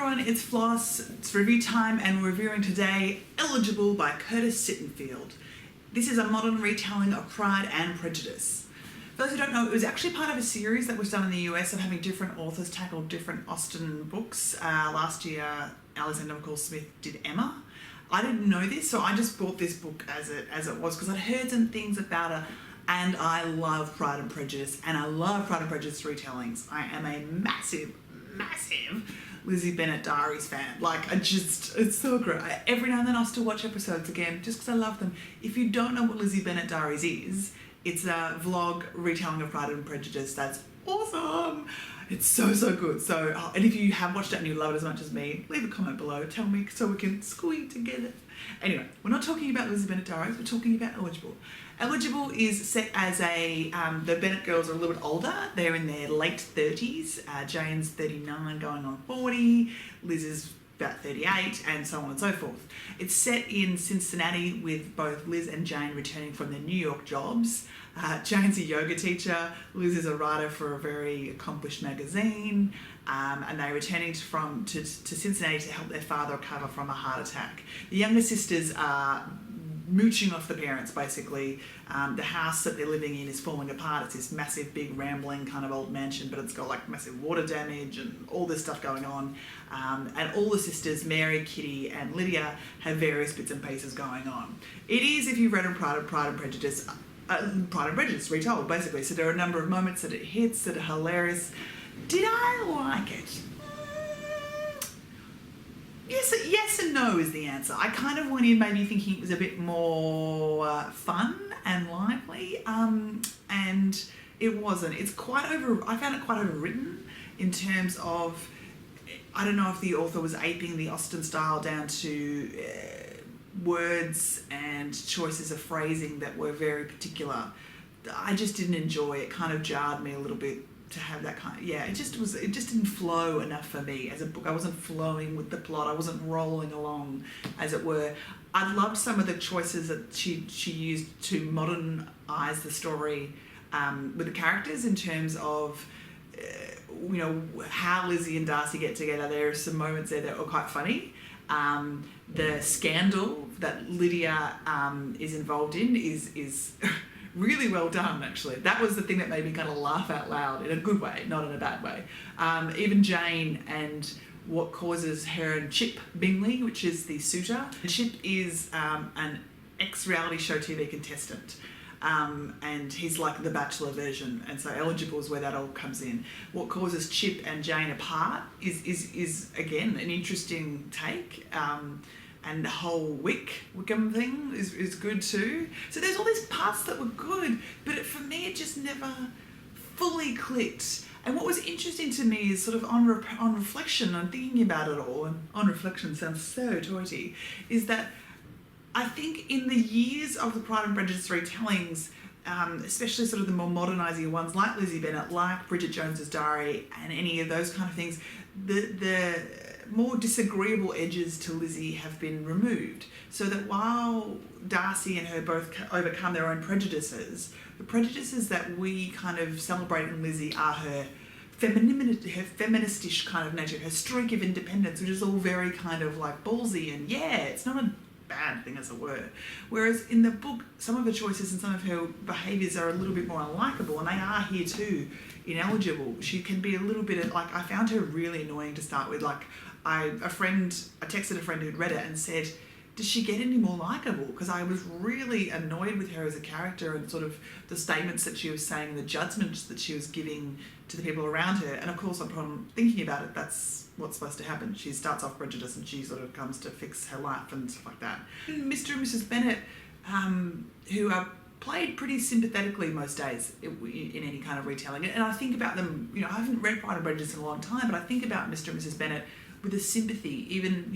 everyone, it's Floss. It's review time and we're reviewing today Eligible by Curtis Sittenfeld. This is a modern retelling of Pride and Prejudice. For those who don't know, it was actually part of a series that was done in the US of having different authors tackle different Austen books. Last year, Alexander McCall Smith did Emma. I didn't know this, so I just bought this book as it was because I'd heard some things about her. And I love Pride and Prejudice, and I love Pride and Prejudice retellings. I am a massive Lizzie Bennet Diaries fan. It's so great. Every now and then I'll still watch episodes again just because I love them. If you don't know what Lizzie Bennet Diaries is, it's a vlog retelling of Pride and Prejudice that's awesome. It's so good. So, and if you have watched it and you love it as much as me, leave a comment below, tell me so we can squeak together. Anyway, we're not talking about Lizzie Bennet Diaries, we're talking about Eligible. Eligible is set as the Bennet girls are a little bit older. They're in their late 30s. Jane's 39 going on 40, Liz is about 38, and so on and so forth. It's set in Cincinnati with both Liz and Jane returning from their New York jobs. Jane's a yoga teacher, Liz is a writer for a very accomplished magazine, and they're returning to Cincinnati to help their father recover from a heart attack. The younger sisters are mooching off the parents, basically. The house that they're living in is falling apart. It's this massive, big, rambling kind of old mansion, but it's got like massive water damage and all this stuff going on. And all the sisters, Mary, Kitty, and Lydia, have various bits and pieces going on. It is, if you've read Pride and Prejudice, Pride and Prejudice retold, basically. So there are a number of moments that it hits that are hilarious. Did I like it? Yes and no is the answer. I kind of went in maybe thinking it was a bit more fun and lively, and it wasn't. I found it quite overwritten in terms of, I don't know if the author was aping the Austen style down to words and choices of phrasing that were very particular. I just didn't enjoy it. It kind of jarred me a little bit to have that kind of, it just didn't flow enough for me as a book. I wasn't flowing with the plot. I wasn't rolling along, as it were. I loved some of the choices that she used to modernize the story with the characters in terms of how Lizzie and Darcy get together. There are some moments there that were quite funny. The scandal that Lydia is involved in is really well done, actually. That was the thing that made me kind of laugh out loud in a good way, not in a bad way. Even Jane and what causes her and Chip Bingley, which is the suitor. Chip is an ex-reality show TV contestant. And he's like the Bachelor version, and so Eligible is where that all comes in. What causes Chip and Jane apart is again an interesting take. And the whole Wickham thing is good too. So there's all these parts that were good, but for me it just never fully clicked. And what was interesting to me is sort of on reflection, on thinking about it all, and on reflection sounds so toity, is that I think in the years of the Pride and Prejudice retellings, especially sort of the more modernising ones like Lizzie Bennet, like Bridget Jones's Diary, and any of those kind of things, the more disagreeable edges to Lizzie have been removed. So that while Darcy and her both overcome their own prejudices, the prejudices that we kind of celebrate in Lizzie are her feministish kind of nature, her streak of independence, which is all very kind of like ballsy and it's not a bad thing, as it were. Whereas in the book, some of her choices and some of her behaviours are a little bit more unlikable, and they are here too. Ineligible, she can be a little bit of, I found her really annoying to start with. I texted a friend who'd read it and said, does she get any more likeable? Because I was really annoyed with her as a character and sort of the statements that she was saying, the judgments that she was giving to the people around her. And of course, upon thinking about it, that's what's supposed to happen. She starts off prejudiced and she sort of comes to fix her life and stuff like that. Mr. and Mrs. Bennet, who are played pretty sympathetically most days in any kind of retelling. And I think about them, I haven't read Pride and Prejudice in a long time, but I think about Mr. and Mrs. Bennet with a sympathy, even,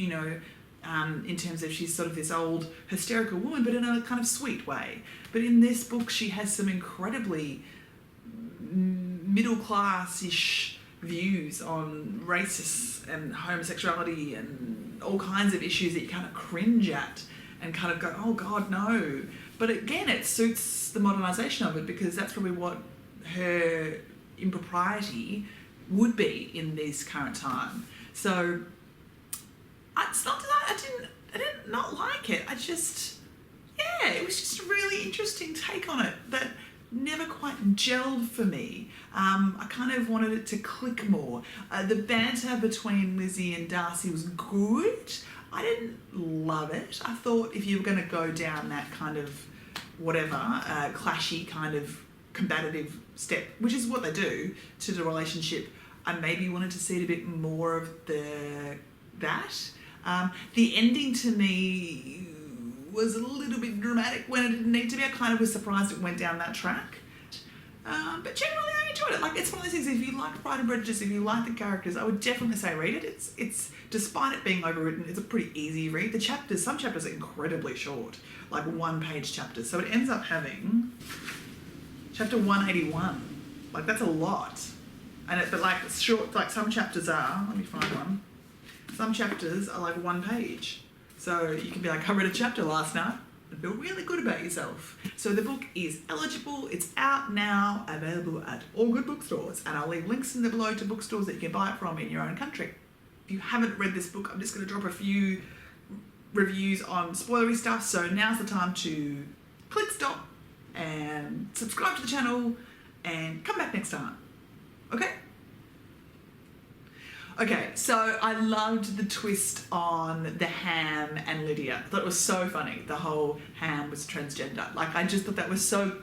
in terms of she's sort of this old hysterical woman, but in a kind of sweet way. But in this book, she has some incredibly middle-class-ish views on racists and homosexuality and all kinds of issues that you kind of cringe at and kind of go, oh God, no. But again, it suits the modernisation of it because that's probably what her impropriety would be in this current time. So It's not that I didn't not like it. Yeah, it was just a really interesting take on it that never quite gelled for me. I kind of wanted it to click more. The banter between Lizzie and Darcy was good. I didn't love it. I thought if you were going to go down that kind of clashy kind of combative step, which is what they do to the relationship, I maybe wanted to see it a bit more of that. The ending to me was a little bit dramatic when it didn't need to be. I kind of was surprised it went down that track. But generally I enjoyed it. Like, it's one of those things, if you like Pride and Prejudice, if you like the characters, I would definitely say read it. It's despite it being overwritten, it's a pretty easy read. Some chapters are incredibly short, like 1-page chapters. So it ends up having chapter 181. Like, that's a lot. But like short, like some chapters are, let me find one. Some chapters are like 1 page. So you can be like, I read a chapter last night and feel really good about yourself. So the book is eligible, it's out now, available at all good bookstores, and I'll leave links in the below to bookstores that you can buy it from in your own country. If you haven't read this book, I'm just going to drop a few reviews on spoilery stuff, so now's the time to click stop and subscribe to the channel and come back next time. Okay? Okay, so I loved the twist on the Ham and Lydia. I thought it was so funny. The whole Ham was transgender. Like, I just thought that was so,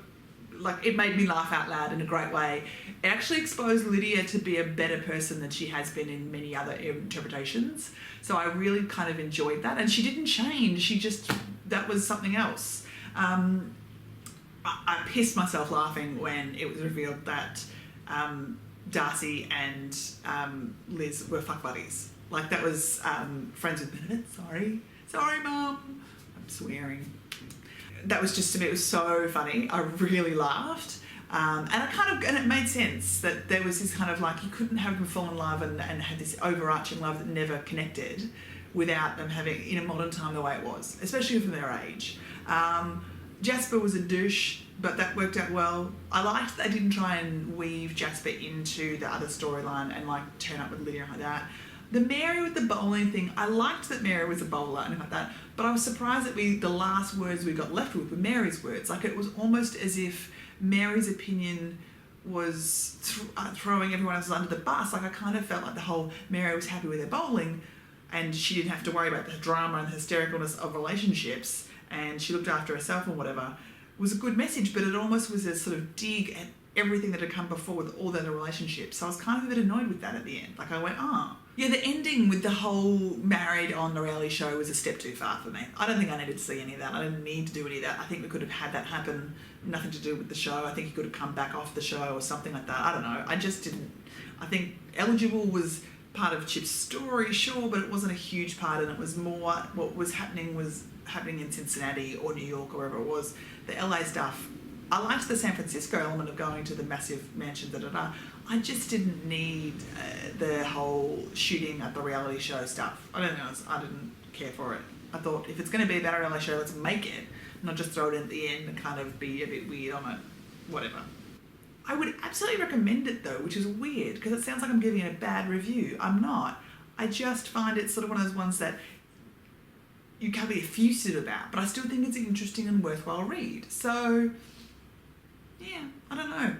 like, it made me laugh out loud in a great way. It actually exposed Lydia to be a better person than she has been in many other interpretations. So I really kind of enjoyed that. And she didn't change. That was something else. I pissed myself laughing when it was revealed that Darcy and Liz were fuck buddies. Like, that was friends with Bernadette. Sorry, Mum. I'm swearing. That was just, to me, it was so funny. I really laughed. And it made sense that there was this kind of like, you couldn't have them fall in love and have this overarching love that never connected without them having, in a modern time, the way it was, especially from their age. Jasper was a douche, but that worked out well. I liked that they didn't try and weave Jasper into the other storyline and like turn up with Lydia like that. The Mary with the bowling thing, I liked that Mary was a bowler and like that, but I was surprised that the last words we got left with were Mary's words. Like, it was almost as if Mary's opinion was throwing everyone else under the bus. Like, I kind of felt like the whole Mary was happy with her bowling and she didn't have to worry about the drama and the hystericalness of relationships, and she looked after herself or whatever, was a good message, but it almost was a sort of dig at everything that had come before with all the other relationships. So I was kind of a bit annoyed with that at the end. Like, I went, oh. Yeah, the ending with the whole married on the reality show was a step too far for me. I don't think I needed to see any of that. I didn't need to do any of that. I think we could have had that happen, nothing to do with the show. I think he could have come back off the show or something like that. I don't know. I just didn't. I think eligible was part of Chip's story, sure, but it wasn't a huge part, and it was more what was happening in Cincinnati or New York or wherever it was. The LA stuff, I liked the San Francisco element of going to the massive mansion, I just didn't need the whole shooting at the reality show stuff. I don't know, I didn't care for it. I thought, if it's going to be about a reality show, let's make it, not just throw it in at the end and kind of be a bit weird on it, whatever. I would absolutely recommend it though, which is weird because it sounds like I'm giving it a bad review. I'm not. I just find it sort of one of those ones that you can't be effusive about, but I still think it's an interesting and worthwhile read. So, yeah, I don't know.